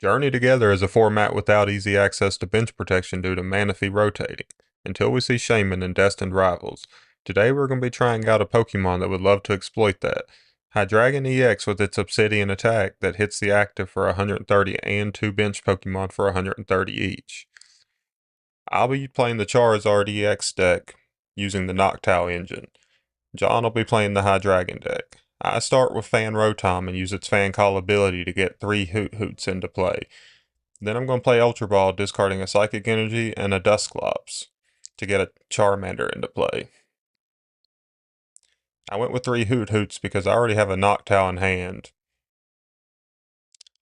Journey Together is a format without easy access to bench protection due to Manaphy rotating, until we see Shaman and Destined Rivals. Today we're going to be trying out a Pokemon that would love to exploit that. Hydreigon EX with its Obsidian attack that hits the active for 130 and 2 bench Pokemon for 130 each. I'll be playing the Charizard EX deck using the Noctowl engine. John will be playing the Hydreigon deck. I start with Fan Rotom and use its Fan Call ability to get 3 Hoot Hoots into play. Then I'm going to play Ultra Ball, discarding a Psychic Energy and a Dusclops to get a Charmander into play. I went with 3 Hoot Hoots because I already have a Noctowl in hand.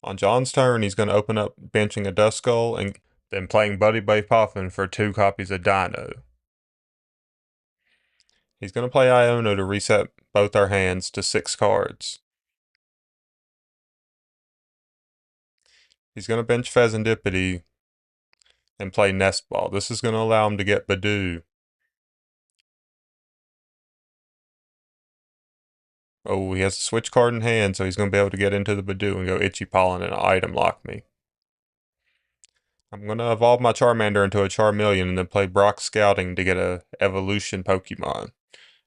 On John's turn, he's going to open up benching a Duskull and then playing Buddy Puffin for 2 copies of Dino. He's going to play Iono to reset both our hands to 6 cards. He's going to bench Pheasantipity and play Nest Ball. This is going to allow him to get Badoo. Oh, he has a switch card in hand, so he's going to be able to get into the Badoo and go Itchy Pollen and item lock me. I'm going to evolve my Charmander into a Charmeleon and then play Brock Scouting to get a Evolution Pokemon.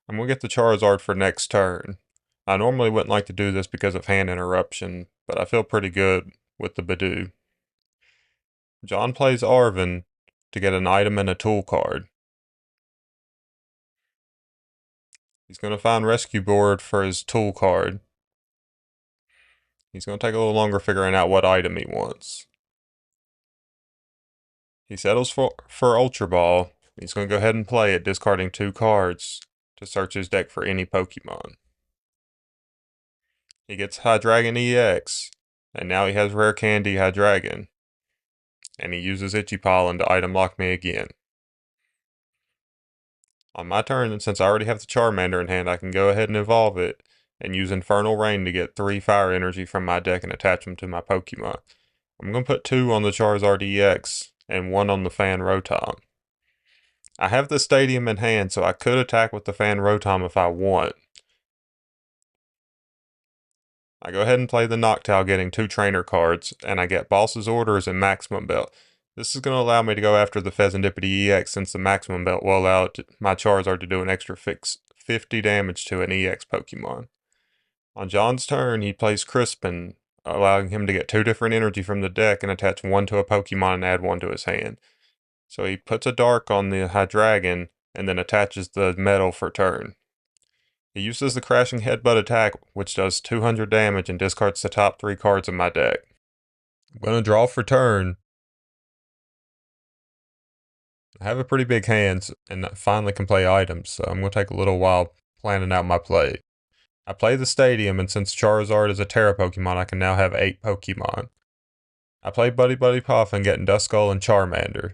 I'm going to get the Charizard for next turn. I normally wouldn't like to do this because of hand interruption, but I feel pretty good with the Badoo. John plays Arven to get an item and a tool card. He's going to find Rescue Board for his tool card. He's going to take a little longer figuring out what item he wants. He settles for Ultra Ball. He's going to go ahead and play it, discarding 2 cards to search his deck for any Pokemon. He gets Hydreigon EX, and now he has Rare Candy Hydreigon. And he uses Itchy Pollen to item lock me again. On my turn, and since I already have the Charmander in hand, I can go ahead and evolve it and use Infernal Rain to get 3 fire energy from my deck and attach them to my Pokemon. I'm going to put 2 on the Charizard EX and 1 on the Fan Rotom. I have the Stadium in hand, so I could attack with the Fan Rotom if I want. I go ahead and play the Noctowl, getting 2 trainer cards, and I get Boss's Orders and Maximum Belt. This is going to allow me to go after the Pheasantipity EX, since the Maximum Belt will allow my Charizard to do an extra 50 damage to an EX Pokemon. On John's turn, he plays Crispin, allowing him to get 2 different energy from the deck and attach 1 to a Pokemon and add 1 to his hand. So he puts a Dark on the Hydreigon and then attaches the Metal for turn. He uses the Crashing Headbutt attack, which does 200 damage and discards the top 3 cards of my deck. I'm going to draw for turn. I have a pretty big hand and finally can play items, so I'm going to take a little while planning out my play. I play the Stadium, and since Charizard is a Terra Pokemon, I can now have 8 Pokemon. I play Buddy Puffin, getting Duskull and Charmander.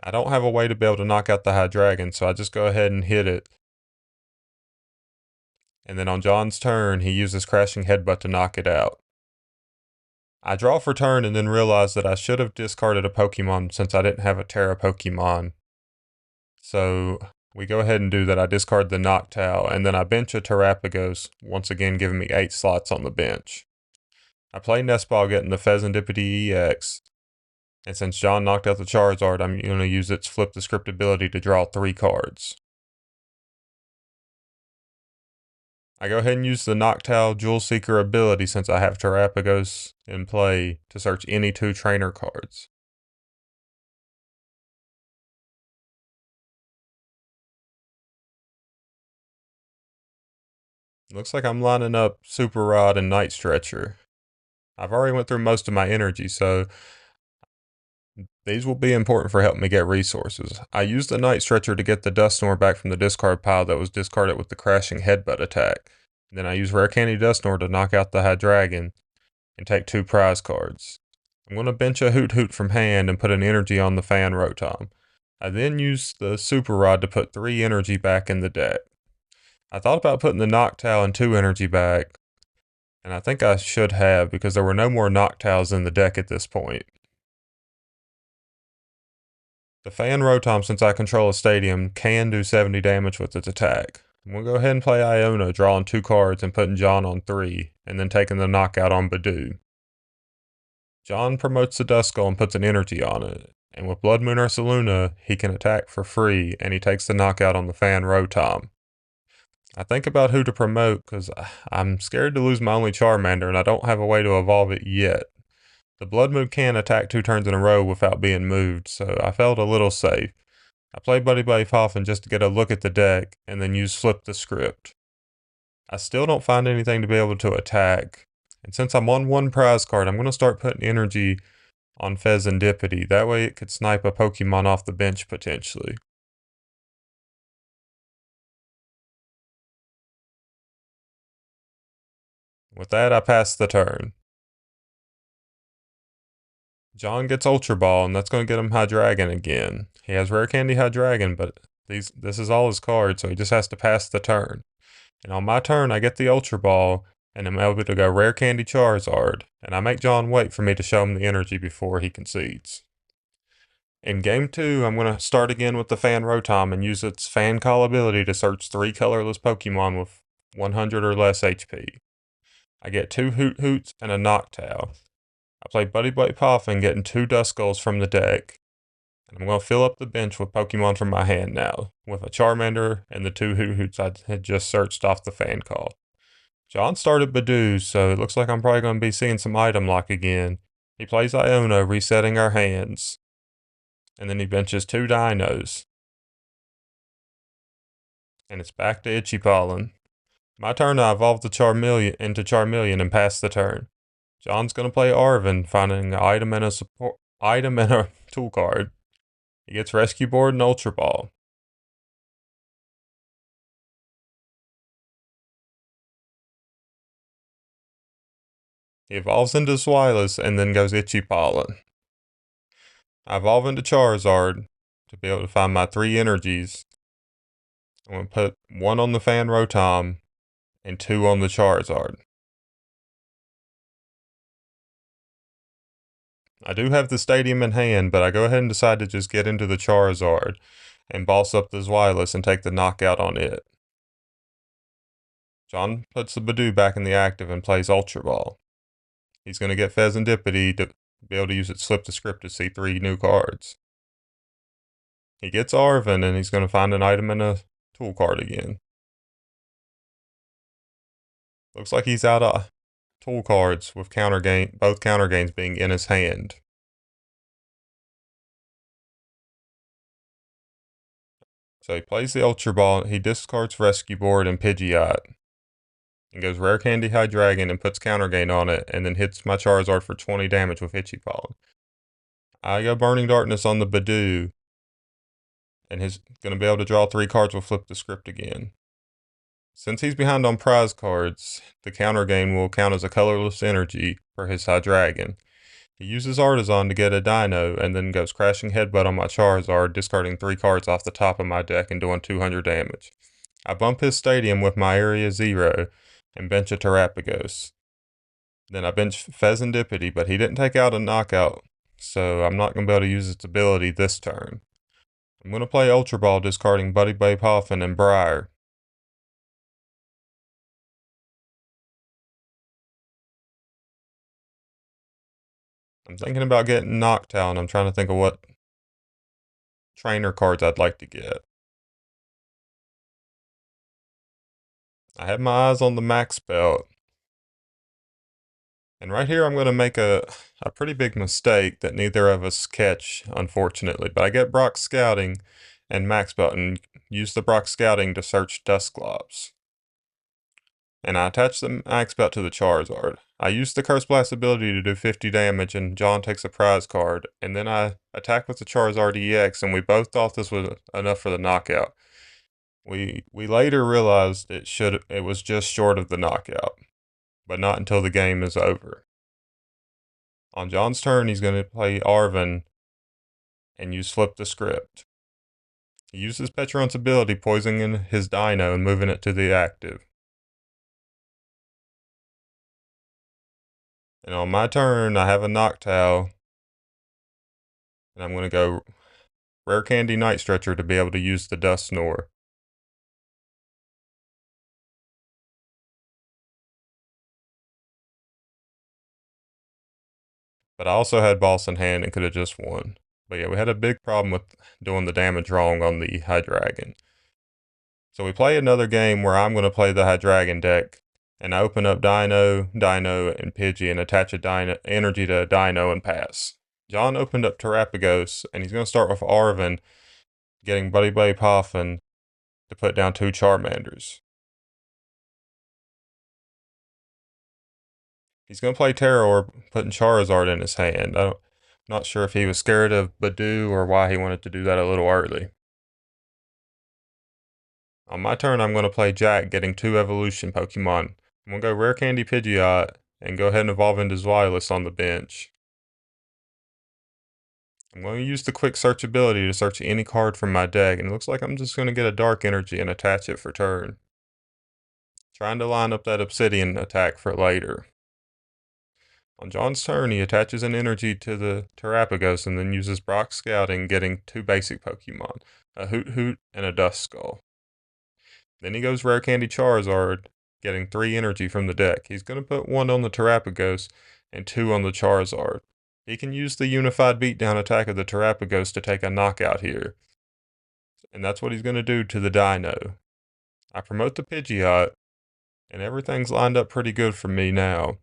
I don't have a way to be able to knock out the Hydreigon, so I just go ahead and hit it. And then on John's turn, he uses Crashing Headbutt to knock it out. I draw for turn and then realize that I should have discarded a Pokemon since I didn't have a Terra Pokemon. So we go ahead and do that. I discard the Noctowl, and then I bench a Terrapagos, once again giving me 8 slots on the bench. I play Nest Ball, getting the Pheasantipity EX. And since John knocked out the Charizard, I'm going to use its Flip the Script ability to draw 3 cards. I go ahead and use the Noctowl Jewel Seeker ability since I have Terrapagos in play to search any 2 trainer cards. Looks like I'm lining up Super Rod and Night Stretcher. I've already went through most of my energy, so these will be important for helping me get resources. I used the Night Stretcher to get the Dusknoir back from the discard pile that was discarded with the Crashing Headbutt attack. Then I use Rare Candy Dusknoir to knock out the Hydreigon and take 2 prize cards. I'm going to bench a Hoot Hoot from hand and put an energy on the Fan Rotom. I then use the Super Rod to put 3 energy back in the deck. I thought about putting the Noctowl and 2 energy back, and I think I should have because there were no more Noctowls in the deck at this point. The Fan Rotom, since I control a Stadium, can do 70 damage with its attack. I'm going to go ahead and play Iona, drawing 2 cards and putting John on 3, and then taking the knockout on Badoo. John promotes the Duskull and puts an energy on it, and with Blood Moon Ursaluna, he can attack for free, and he takes the knockout on the Fan Rotom. I think about who to promote because I'm scared to lose my only Charmander, and I don't have a way to evolve it yet. The Blood Moon can attack 2 turns in a row without being moved, so I felt a little safe. I played Buddy Buddy Poffin just to get a look at the deck, and then use Flip the Script. I still don't find anything to be able to attack, and since I'm on 1 prize card, I'm going to start putting energy on Fezandipity. That way it could snipe a Pokemon off the bench potentially. With that, I pass the turn. John gets Ultra Ball, and that's going to get him Hydreigon again. He has Rare Candy Hydreigon, but this is all his cards, so he just has to pass the turn. And on my turn, I get the Ultra Ball, and I'm able to go Rare Candy Charizard, and I make John wait for me to show him the energy before he concedes. In Game 2, I'm going to start again with the Fan Rotom and use its Fan Call ability to search 3 colorless Pokemon with 100 or less HP. I get 2 Hoot Hoots and a Noctowl. I play Buddy Buddy Poffin, getting 2 Duskulls from the deck. And I'm going to fill up the bench with Pokemon from my hand now, with a Charmander and the 2 Hoot Hoots I had just searched off the Fan Call. John started Badoo, so it looks like I'm probably going to be seeing some item lock again. He plays Iona, resetting our hands. And then he benches 2 Dinos. And it's back to Itchy Pollen. My turn, I evolve the Charmeleon into Charmeleon and pass the turn. John's going to play Arven, finding an item and a tool card. He gets Rescue Board and Ultra Ball. He evolves into Swilus and then goes Itchy Pollen. I evolve into Charizard to be able to find my 3 energies. I'm going to put 1 on the Fan Rotom and 2 on the Charizard. I do have the stadium in hand, but I go ahead and decide to just get into the Charizard and boss up the Zwilus and take the knockout on it. John puts the Badoo back in the active and plays Ultra Ball. He's going to get Fezandipity to be able to use its Flip the Script to see 3 new cards. He gets Arven, and he's going to find an item and a tool card again. Looks like he's out of tool cards with both counter gains being in his hand. So he plays the Ultra Ball, he discards Rescue Board and Pidgeot, and goes Rare Candy Hydreigon and puts counter gain on it, and then hits my Charizard for 20 damage with Itchy Pollen. I go Burning Darkness on the Badoo, and he's going to be able to draw 3 cards with Flip the Script again. Since he's behind on prize cards, the counter gain will count as a colorless energy for his Hydreigon. He uses Artisan to get a Dino, and then goes Crashing Headbutt on my Charizard, discarding 3 cards off the top of my deck and doing 200 damage. I bump his Stadium with my Area 0, and bench a Terapagos. Then I bench Fezandipity, but he didn't take out a knockout, so I'm not going to be able to use its ability this turn. I'm going to play Ultra Ball, discarding Buddy Buddy Poffin and Briar. I'm thinking about getting Noctowl, and I'm trying to think of what trainer cards I'd like to get. I have my eyes on the Max Belt. And right here I'm going to make a pretty big mistake that neither of us catch, unfortunately. But I get Brock Scouting and Max Belt and use the Brock Scouting to search Dusclops. And I attach the Max Belt to the Charizard. I use the Curse Blast ability to do 50 damage, and John takes a prize card. And then I attack with the Charizard EX, and we both thought this was enough for the knockout. We later realized it was just short of the knockout, but not until the game is over. On John's turn, he's going to play Arven and use Flip the Script. He uses Petron's ability, poisoning his Dino and moving it to the active. And on my turn, I have a Noctowl, and I'm going to go Rare Candy Night Stretcher to be able to use the Dust Snore. But I also had boss in hand and could have just won. But yeah, we had a big problem with doing the damage wrong on the Hydreigon. So we play another game where I'm going to play the Hydreigon deck, and I open up Dino, and Pidgey and attach a energy to Dino and pass. John opened up Terrapagos, and he's going to start with Arven, getting Buddy Buddy Poffin to put down 2 Charmanders. He's going to play Terror, putting Charizard in his hand. I'm not sure if he was scared of Badoo or why he wanted to do that a little early. On my turn, I'm going to play Jack, getting 2 evolution Pokemon. I'm going to go Rare Candy Pidgeot and go ahead and evolve into Zweilous on the bench. I'm going to use the quick search ability to search any card from my deck, and it looks like I'm just going to get a Dark Energy and attach it for turn. Trying to line up that Obsidian attack for later. On John's turn, he attaches an energy to the Terrapagos and then uses Brock Scouting, getting 2 basic Pokemon, a Hoot Hoot and a Duskull. Then he goes Rare Candy Charizard, getting 3 energy from the deck. He's going to put 1 on the Terrapagos and 2 on the Charizard. He can use the Unified Beatdown attack of the Terrapagos to take a knockout here. And that's what he's going to do to the Dino. I promote the Pidgeot, and everything's lined up pretty good for me now.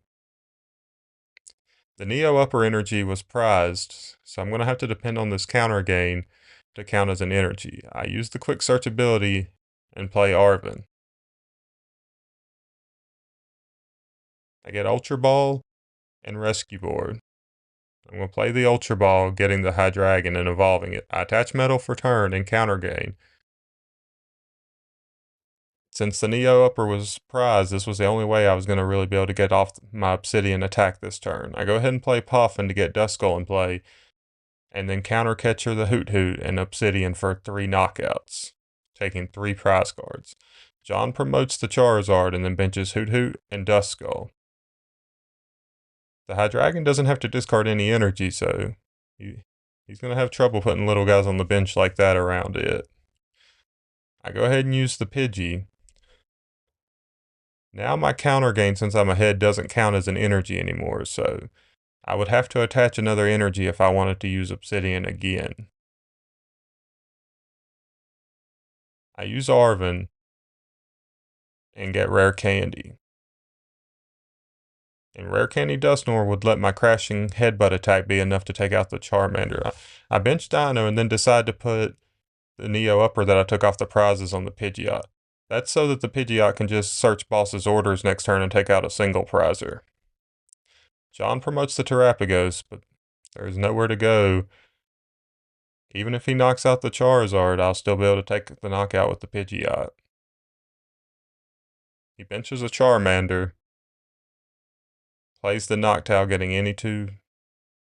The Neo Upper Energy was prized, so I'm going to have to depend on this counter gain to count as an energy. I use the Quick Search ability and play Arven. I get Ultra Ball and Rescue Board. I'm going to play the Ultra Ball, getting the Hydreigon and evolving it. I attach Metal for turn and counter gain. Since the Neo Upper was prized, this was the only way I was going to really be able to get off my Obsidian attack this turn. I go ahead and play Puffin to get Duskull in play, and then counter Catcher the Hoot Hoot and Obsidian for 3 knockouts, taking 3 prize cards. John promotes the Charizard and then benches Hoot Hoot and Duskull. The Hydreigon doesn't have to discard any energy, so he's going to have trouble putting little guys on the bench like that around it. I go ahead and use the Pidgey. Now my counter gain, since I'm ahead, doesn't count as an energy anymore, so I would have to attach another energy if I wanted to use Obsidian again. I use Arven and get Rare Candy. And Rare Candy Dusknoir would let my crashing headbutt attack be enough to take out the Charmander. I bench Dino and then decide to put the Neo Upper that I took off the prizes on the Pidgeot. That's so that the Pidgeot can just search boss's orders next turn and take out a single prizer. John promotes the Terrapagos, but there's nowhere to go. Even if he knocks out the Charizard, I'll still be able to take the knockout with the Pidgeot. He benches a Charmander, plays the Noctowl, getting any 2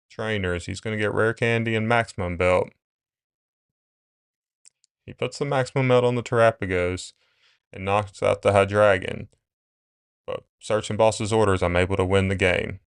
trainers. He's going to get Rare Candy and Maximum Belt. He puts the Maximum Belt on the Terrapagos and knocks out the Hydreigon. But searching boss's orders, I'm able to win the game.